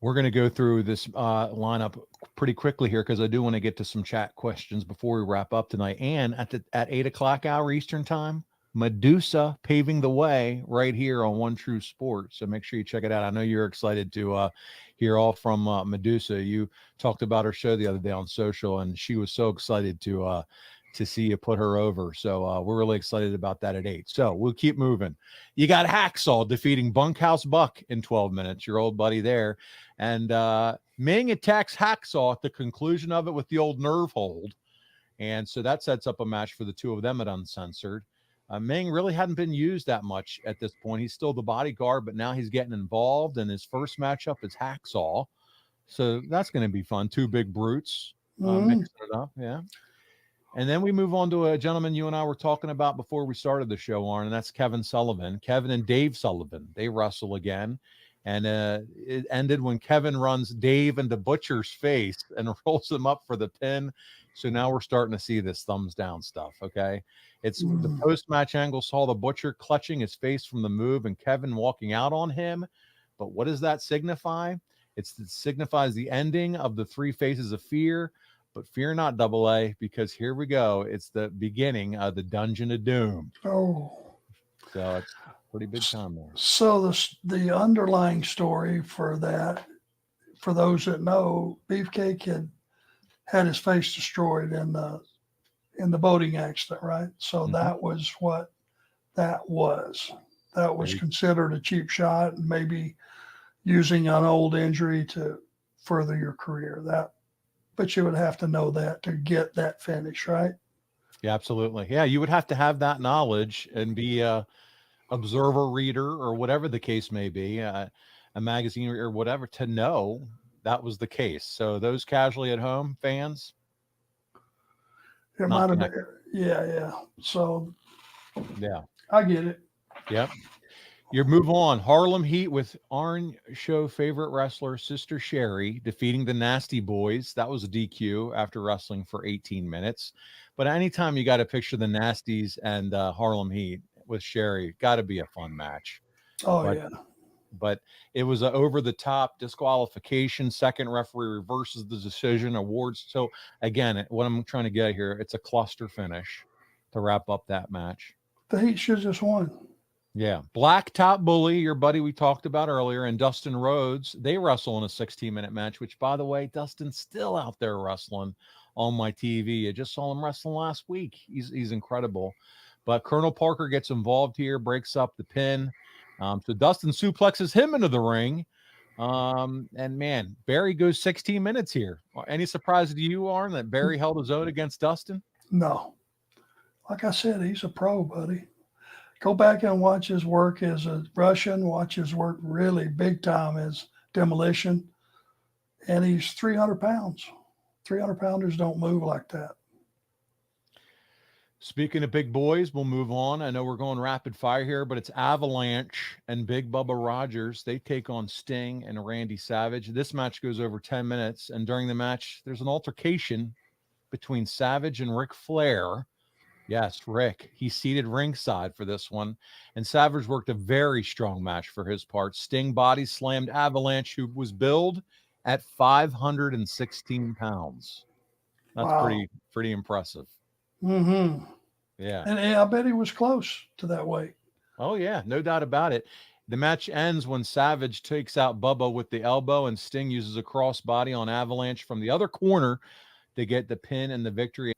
We're going to go through this lineup pretty quickly here because I do want to get to some chat questions before we wrap up tonight. And at 8 o'clock hour Eastern time, Medusa paving the way right here on One True Sport. So make sure you check it out. I know you're excited to hear all from Medusa. You talked about her show the other day on social, and she was so excited to see you put her over. So we're really excited about that at 8. So we'll keep moving. You got Hacksaw defeating Bunkhouse Buck in 12 minutes, your old buddy there. And Ming attacks Hacksaw at the conclusion of it with the old nerve hold. And so that sets up a match for the two of them at Uncensored. Ming really hadn't been used that much at this point. He's still the bodyguard, but now he's getting involved. And his first matchup is Hacksaw. So that's going to be fun. Two big brutes mixing it up. Yeah. And then we move on to a gentleman you and I were talking about before we started the show, Arn, and that's Kevin Sullivan. Kevin and Dave Sullivan, they wrestle again. And it ended when Kevin runs Dave into Butcher's face and rolls him up for the pin. So now we're starting to see this thumbs down stuff, okay? It's the post-match angle saw the Butcher clutching his face from the move and Kevin walking out on him. But what does that signify? It signifies the ending of the Three Faces of Fear. But fear not, Double A, because here we go. It's the beginning of the Dungeon of Doom. Oh. So it's pretty big time there. So the underlying story for that, for those that know, Beefcake had his face destroyed in the boating accident, right? So that was what that was. That was considered a cheap shot and maybe using an old injury to further your career. But you would have to know that to get that finish, right? Yeah, absolutely. Yeah, you would have to have that knowledge and be a observer reader or whatever the case may be, a magazine or whatever, to know that was the case. So those casually at home fans, it might have been, yeah. So yeah, I get it. Yep. You move on. Harlem Heat with Arn Show favorite wrestler, Sister Sherry, defeating the Nasty Boys. That was a DQ after wrestling for 18 minutes. But anytime you got to picture the Nasties and Harlem Heat with Sherry, got to be a fun match. Yeah. But it was an over-the-top disqualification. Second referee reverses the decision, awards. So, again, what I'm trying to get here, it's a cluster finish to wrap up that match. The Heat should just won. Yeah. Blacktop Bully, your buddy we talked about earlier, and Dustin Rhodes, they wrestle in a 16-minute match, which, by the way, Dustin's still out there wrestling on my TV. I just saw him wrestling last week. He's incredible. But Colonel Parker gets involved here, breaks up the pin. So Dustin suplexes him into the ring. And, man, Barry goes 16 minutes here. Any surprise to you, Arn, that Barry held his own against Dustin? No. Like I said, he's a pro, buddy. Go back and watch his work as a Russian, watch his work really big time as Demolition. And he's 300 pounds. 300-pounders don't move like that. Speaking of big boys, we'll move on. I know we're going rapid fire here, but it's Avalanche and Big Bubba Rogers. They take on Sting and Randy Savage. This match goes over 10 minutes. And during the match, there's an altercation between Savage and Ric Flair. Yes, Rick. He's seated ringside for this one. And Savage worked a very strong match for his part. Sting body slammed Avalanche, who was billed at 516 pounds. That's pretty impressive. Mm-hmm. Yeah. And I bet he was close to that weight. Oh, yeah. No doubt about it. The match ends when Savage takes out Bubba with the elbow and Sting uses a crossbody on Avalanche from the other corner to get the pin and the victory.